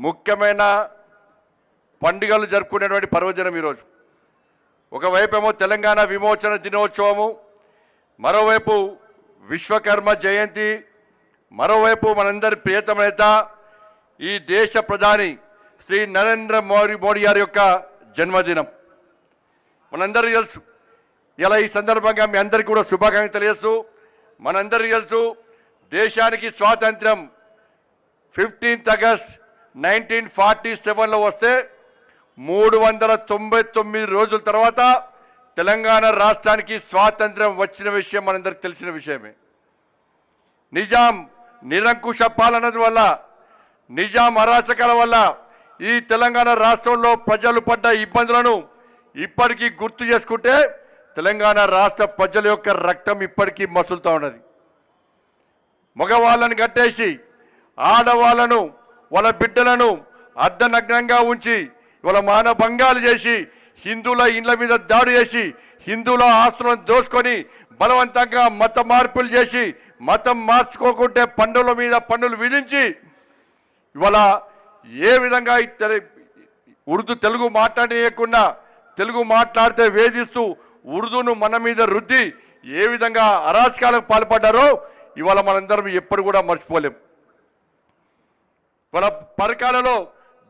ముఖ్యమైన పండుగలు జరుపుకునేటువంటి పర్వదినం ఈరోజు. ఒకవైపేమో తెలంగాణ విమోచన దినోత్సవము, మరోవైపు విశ్వకర్మ జయంతి, మరోవైపు మనందరి ప్రియతమ నేత ఈ దేశ ప్రధాని శ్రీ నరేంద్ర మోడీ గారి యొక్క జన్మదినం మనందరికీ తెలుసు. ఇలా ఈ సందర్భంగా మీ అందరికీ కూడా శుభాకాంక్షలు తెలియజేస్తూ, మనందరికీ తెలుసు దేశానికి స్వాతంత్ర్యం 15 ఆగస్ట్ 1947లో వస్తే 399 రోజుల తర్వాత తెలంగాణ రాష్ట్రానికి స్వాతంత్ర్యం వచ్చిన విషయం మనందరికీ తెలిసిన విషయమే. నిజాం నిరంకుశ పాలన వల్ల, నిజాం అరాచకాల వల్ల ఈ తెలంగాణ రాష్ట్రంలో ప్రజలు పడ్డ ఇబ్బందులను ఇప్పటికీ గుర్తు చేసుకుంటే తెలంగాణ రాష్ట్ర ప్రజల యొక్క రక్తం ఇప్పటికీ మసులుతూ ఉన్నది. మగవాళ్ళని కట్టేసి ఆడవాళ్ళను వాళ్ళ బిడ్డలను అర్ధనగ్నంగా ఉంచి వాళ్ళ మానభంగాలు చేసి హిందువుల ఇండ్ల మీద దాడి చేసి హిందువుల ఆస్తులను దోసుకొని బలవంతంగా మత మార్పులు చేసి మతం మార్చుకోకుంటే పన్నుల మీద పన్నులు విధించి ఇవాళ ఏ విధంగా ఉర్దూ తెలుగు మాట్లాడేయకుండా తెలుగు మాట్లాడితే వేధిస్తూ ఉర్దూను మన మీద రుద్ది ఏ విధంగా అరాచకాలకు పాల్పడ్డారో ఇవాళ మనందరం ఎప్పుడు కూడా మర్చిపోలేం. ఇవాళ పరకాలలో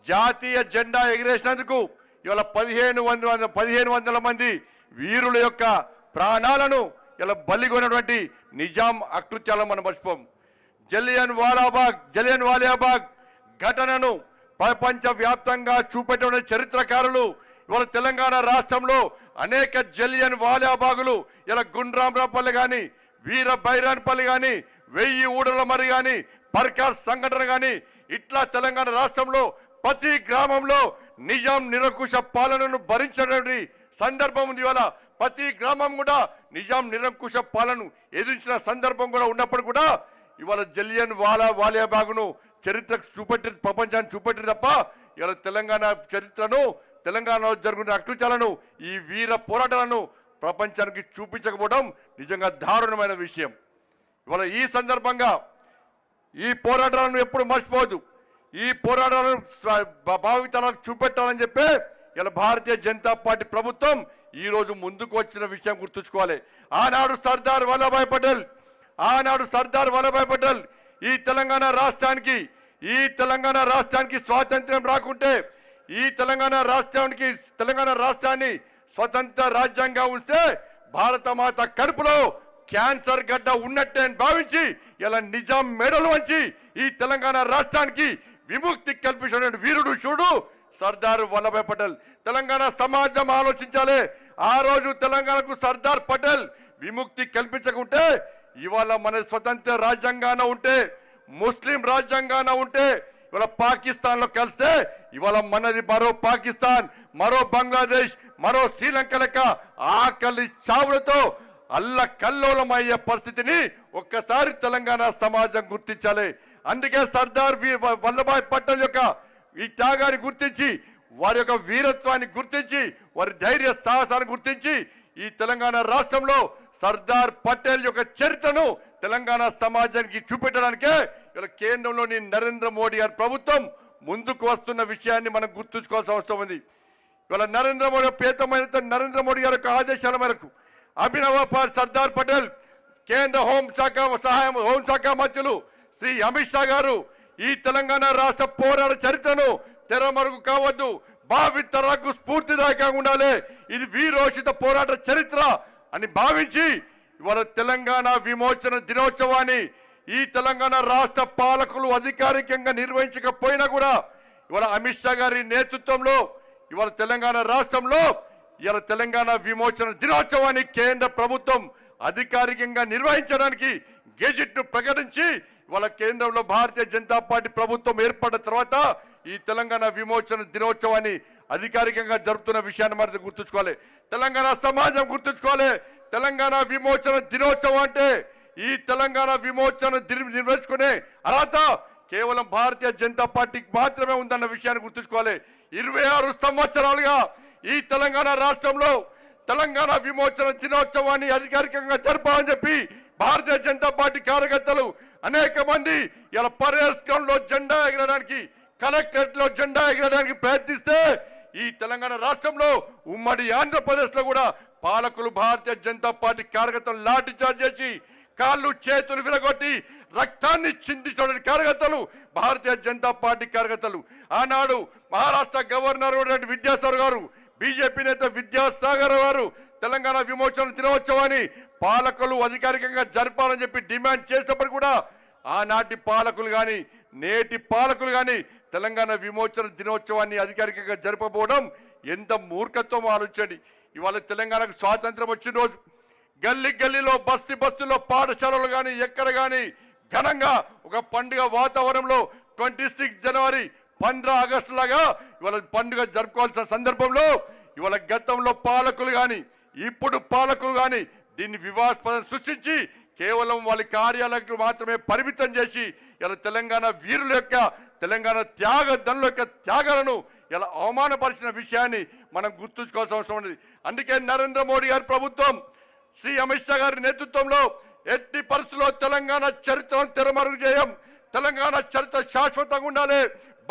జాతీయ జెండా ఎగిరేసినందుకు ఇవాళ 1500 మంది వీరుల యొక్క ప్రాణాలను ఇలా బలిగొన్నటువంటి నిజాం అకృత్యాలను మనం మర్చిపోం. జలియన్ వాలాబాగ్ ఘటనను ప్రపంచవ్యాప్తంగా చూపెట్టిన చరిత్రకారులు ఇవాళ తెలంగాణ రాష్ట్రంలో అనేక జలియన్ వాలాబాగులు ఇలా గుండ్రాంరాపల్లి కానీ, వీర బైరాన్పల్లి కానీ, 1000 ఊడల మరి కానీ, పర్కార్ సంఘటన కానీ, ఇట్లా తెలంగాణ రాష్ట్రంలో ప్రతి గ్రామంలో నిజాం నిరంకుశ పాలనను భరించినటువంటి సందర్భం ఉంది. ఇవాళ ప్రతి గ్రామం కూడా నిజాం నిరంకుశ పాలనను ఎదిరించిన సందర్భం కూడా ఉన్నప్పుడు కూడా ఇవాళ జలియన్ వాలాబాగును చరిత్రకు చూపెట్టి ప్రపంచాన్ని చూపెట్టి తప్ప ఇవాళ తెలంగాణ చరిత్రను, తెలంగాణలో జరుగుతున్న అకృత్యాలను, ఈ వీర పోరాటాలను ప్రపంచానికి చూపించకపోవడం నిజంగా దారుణమైన విషయం. ఇవాళ ఈ సందర్భంగా ఈ పోరాటాలను ఎప్పుడు మర్చిపోవద్దు. ఈ పోరాటాలను భావితరాలకు చూపెట్టాలని చెప్పి ఇలా భారతీయ జనతా పార్టీ ప్రభుత్వం ఈరోజు ముందుకు వచ్చిన విషయం గుర్తుంచుకోవాలి. ఆనాడు సర్దార్ వల్లభాయ్ పటేల్ ఈ తెలంగాణ రాష్ట్రానికి స్వాతంత్ర్యం రాకుంటే ఈ తెలంగాణ రాష్ట్రాన్ని స్వతంత్ర రాజ్యాంగంగా ఉంటే భారత మాత కడుపులో క్యాన్సర్ గడ్డ ఉన్నట్టే అని భావించి ఇలా నిజాం మెడలు వంచి ఈ తెలంగాణ రాష్ట్రానికి విముక్తి కల్పించిన వీరుడు చూడు సర్దార్ వల్లభాయ్ పటేల్. తెలంగాణ సమాజం ఆలోచించాలి. ఆ రోజు తెలంగాణకు సర్దార్ పటేల్ విముక్తి కల్పించకుంటే ఇవాళ మన స్వతంత్ర రాజ్యాంగాన ఉంటే, ముస్లిం రాజ్యాంగాన ఉంటే ఇవాళ పాకిస్తాన్లో కలిస్తే ఇవాళ మనది మరో పాకిస్తాన్, మరో బంగ్లాదేశ్, మరో శ్రీలంక లెక్క ఆకలి చావులతో అల్లకల్లోలమయ్యే పరిస్థితిని ఒక్కసారి తెలంగాణ సమాజం గుర్తించాలి. అందుకే సర్దార్ వల్లభాయ్ పటేల్ యొక్క ఈ త్యాగాన్ని గుర్తించి, వారి యొక్క వీరత్వాన్ని గుర్తించి, వారి ధైర్య సాహసాన్ని గుర్తించి ఈ తెలంగాణ రాష్ట్రంలో సర్దార్ పటేల్ యొక్క చరిత్రను తెలంగాణ సమాజానికి చూపెట్టడానికే ఇలా కేంద్రంలోని నరేంద్ర మోడీ గారి ప్రభుత్వం ముందుకు వస్తున్న విషయాన్ని మనం గుర్తుంచుకోవాల్సిన అవసరం ఉంది. ఇవాళ నరేంద్ర మోడీ గారి యొక్క ఆదేశాల మేరకు అభినవ సర్దార్ పటేల్ కేంద్ర హోంశాఖ మంత్రులు శ్రీ అమిత్ షా గారు ఈ తెలంగాణ రాష్ట్ర పోరాట చరిత్రను తెరమరుగు కావద్దు, భావితరాలకు స్ఫూర్తిదాయకంగా ఉండాలి, ఇది వీరోచిత పోరాట చరిత్ర అని భావించి ఇవాళ తెలంగాణ విమోచన దినోత్సవాన్ని ఈ తెలంగాణ రాష్ట్ర పాలకులు అధికారికంగా నిర్వహించకపోయినా కూడా ఇవాళ అమిత్ షా గారి నేతృత్వంలో ఇవాళ తెలంగాణ రాష్ట్రంలో ఇవాళ తెలంగాణ విమోచన దినోత్సవాన్ని కేంద్ర ప్రభుత్వం అధికారికంగా నిర్వహించడానికి గెజిట్ను ప్రకటించి ఇవాళ కేంద్రంలో భారతీయ జనతా పార్టీ ప్రభుత్వం ఏర్పడిన తర్వాత ఈ తెలంగాణ విమోచన దినోత్సవాన్ని అధికారికంగా జరుపుతున్న విషయాన్ని మరి గుర్తుంచుకోవాలి. తెలంగాణ సమాజం గుర్తుంచుకోవాలి. తెలంగాణ విమోచన దినోత్సవం అంటే ఈ తెలంగాణ విమోచన నిర్వహించుకునే అర్హత కేవలం భారతీయ జనతా పార్టీకి మాత్రమే ఉందన్న విషయాన్ని గుర్తుంచుకోవాలి. 26 సంవత్సరాలుగా ఈ తెలంగాణ రాష్ట్రంలో తెలంగాణ విమోచన దినోత్సవాన్ని అధికారికంగా జరపాలని చెప్పి భారతీయ జనతా పార్టీ కార్యకర్తలు అనేక మంది ఇలా పరేడ్ గ్రౌండ్లో జెండా ఎగరడానికి కలెక్టరేట్ లో జెండా ఎగరడానికి ప్రయత్నిస్తే ఈ తెలంగాణ రాష్ట్రంలో ఉమ్మడి ఆంధ్రప్రదేశ్ లో కూడా పాలకులు భారతీయ జనతా పార్టీ కార్యకర్తలు లాఠీ చార్జ్ చేసి కాళ్ళు చేతులు విరగొట్టి రక్తాన్ని చిందించడానికి కార్యకర్తలు భారతీయ జనతా పార్టీ కార్యకర్తలు. ఆనాడు మహారాష్ట్ర గవర్నర్ విద్యాసాగర్ గారు, బీజేపీ నేత విద్యాసాగర్ గారు తెలంగాణ విమోచన దినోత్సవాన్ని పాలకులు అధికారికంగా జరపాలని చెప్పి డిమాండ్ చేసినప్పుడు కూడా ఆనాటి పాలకులు కానీ నేటి పాలకులు కానీ తెలంగాణ విమోచన దినోత్సవాన్ని అధికారికంగా జరపబోవడం ఎంత మూర్ఖత్వం ఆలోచించండి. ఇవాళ తెలంగాణకు స్వాతంత్రం వచ్చిన రోజు గల్లీ గల్లీలో బస్తీలో పాఠశాలలు కానీ ఎక్కడ కానీ ఘనంగా ఒక పండుగ వాతావరణంలో 26 జనవరి 15 ఆగస్టు లాగా ఇవాళ పండుగ జరుపుకోవాల్సిన సందర్భంలో ఇవాళ గతంలో పాలకులు కానీ ఇప్పుడు పాలకులు కానీ దీన్ని వివాదాస్పదం సృష్టించి కేవలం వాళ్ళ కార్యాలయాలకు మాత్రమే పరిమితం చేసి ఇలా తెలంగాణ వీరుల యొక్క తెలంగాణ త్యాగదనుల యొక్క త్యాగాలను ఇలా అవమానపరిచిన విషయాన్ని మనం గుర్తుంచుకోవాల్సిన అవసరం ఉంది. అందుకే నరేంద్ర మోడీ గారి ప్రభుత్వం శ్రీ అమిత్ షా గారి నేతృత్వంలో ఎట్టి పరిస్థితుల్లో తెలంగాణ చరిత్రను తెరమరుగు చేయం, తెలంగాణ చరిత్ర శాశ్వతంగా ఉండాలి,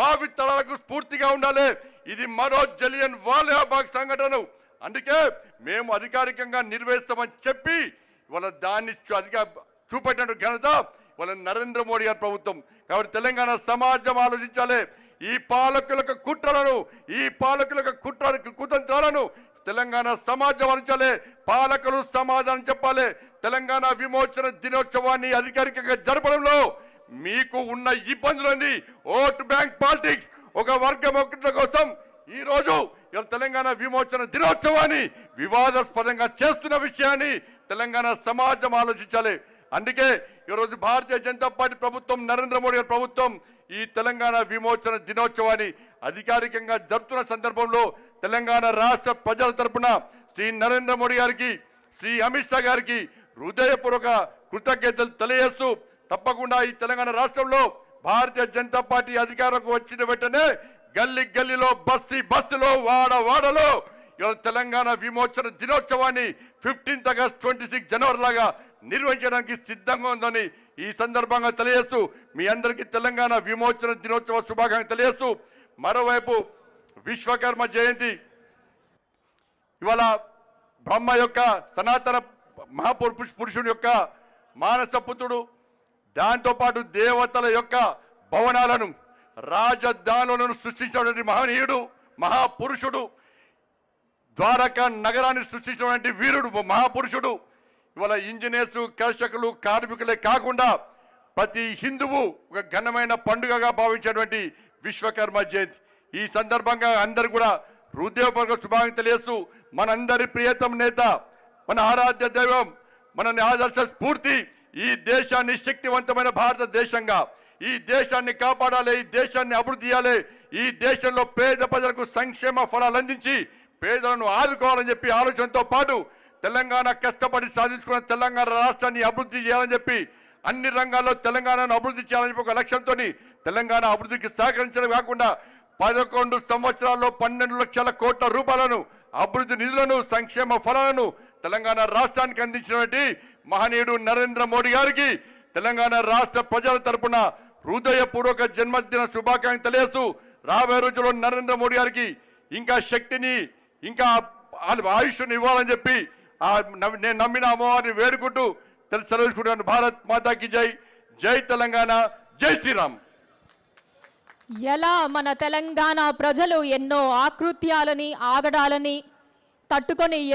భావితరాలకు స్ఫూర్తిగా ఉండాలి. ఇది మరో జలియన్ వాలాబాగ్ సంఘటన. అందుకే మేము అధికారికంగా నిర్వహిస్తామని చెప్పి ఇవాళ దాన్ని చూపెట్టిన ఘనత ఇవాళ నరేంద్ర మోడీ గారి ప్రభుత్వం. కాబట్టి తెలంగాణ సమాజం ఆలోచించాలి. ఈ పాలకులకు కుతంత్రాలను తెలంగాణ సమాజం ఆలోచించాలి. పాలకులు సమాధానం చెప్పాలి. తెలంగాణ విమోచన దినోత్సవాన్ని అధికారికంగా జరపడంలో మీకు ఉన్న ఇబ్బందులని ఓట్ బ్యాంక్ పాలిటిక్స్, ఒక వర్గం ఒకటి కోసం ఈ రోజు తెలంగాణ విమోచన దినోత్సవాన్ని వివాదాస్పదంగా చేస్తున్న విషయాన్ని తెలంగాణ సమాజం ఆలోచించాలి. అందుకే ఈరోజు భారతీయ జనతా పార్టీ ప్రభుత్వం, నరేంద్ర మోడీ గారి ప్రభుత్వం ఈ తెలంగాణ విమోచన దినోత్సవాన్ని అధికారికంగా జరుపుతున్న సందర్భంలో తెలంగాణ రాష్ట్ర ప్రజల తరపున శ్రీ నరేంద్ర మోడీ గారికి, శ్రీ అమిత్ షా గారికి హృదయపూర్వక కృతజ్ఞతలు తెలియజేస్తూ తప్పకుండా ఈ తెలంగాణ రాష్ట్రంలో భారతీయ జనతా పార్టీ అధికారంలోకి వచ్చిన వెంటనే గల్లీ గల్లీలో బస్తీలో వాడలో తెలంగాణ విమోచన దినోత్సవాన్ని 15 ఆగస్టు 26 జనవరి లాగా నిర్వహించడానికి సిద్ధంగా ఉందని ఈ సందర్భంగా తెలియజేస్తూ మీ అందరికీ తెలంగాణ విమోచన దినోత్సవ శుభాకాంక్షలు తెలియజేస్తూ, మరోవైపు విశ్వకర్మ జయంతి ఇవాళ బ్రహ్మ యొక్క సనాతన మహాపురుషుడు యొక్క మానస పుత్రుడు, దాంతోపాటు దేవతల యొక్క భవనాలను రాజధానులను సృష్టించినటువంటి మహనీయుడు, మహాపురుషుడు, ద్వారకా నగరాన్ని సృష్టించినటువంటి వీరుడు, మహాపురుషుడు. ఇవాళ ఇంజనీర్స్, కర్షకులు, కార్మికులే కాకుండా ప్రతి హిందువు ఒక ఘనమైన పండుగగా భావించేటువంటి విశ్వకర్మ జయంతి. ఈ సందర్భంగా అందరు కూడా హృదయపూర్వక శుభాకాంక్షలు తెలియజేస్తూ మనందరి ప్రియతమ నేత, మన ఆరాధ్య దైవం, మన ఆదర్శ స్ఫూర్తి, ఈ దేశాన్ని శక్తివంతమైన భారతదేశంగా, ఈ దేశాన్ని కాపాడాలి, ఈ దేశాన్ని అభివృద్ధి చేయాలి, ఈ దేశంలో పేద ప్రజలకు సంక్షేమ ఫలాలు అందించి పేదలను ఆదుకోవాలని చెప్పి ఆలోచనతో పాటు తెలంగాణ కష్టపడి సాధించుకున్న తెలంగాణ రాష్ట్రాన్ని అభివృద్ధి చేయాలని చెప్పి అన్ని రంగాల్లో తెలంగాణను అభివృద్ధి చేయాలని చెప్పి ఒక లక్ష్యంతో తెలంగాణ అభివృద్ధికి సహకరించడం కాకుండా 11 సంవత్సరాల్లో 12 లక్షల కోట్ల రూపాయలను అభివృద్ధి నిధులను, సంక్షేమ ఫలాలను తెలంగాణ రాష్ట్రానికి అందించినటువంటి మహనీయుడు నరేంద్ర మోడీ గారికి తెలంగాణ రాష్ట్ర ప్రజల తరపున హృదయపూర్వక జన్మదిన శుభాకాంక్షలు తెలియజేస్తూ రాబోయే రోజుల్లో నరేంద్ర మోడీ గారికి ఇంకా శక్తిని, ఇంకా ఆయుష్ని ఇవ్వాలని చెప్పి నేను నమ్మిన అమ్మవారిని వేడుకుంటూ సెలవుకుంటున్నాను. భారత్ మాతాకి జై, జై తెలంగాణ, జై శ్రీరామ్. ఎలా మన తెలంగాణ ప్రజలు ఎన్నో ఆకృత్యాలని, ఆగడాలని తట్టుకొని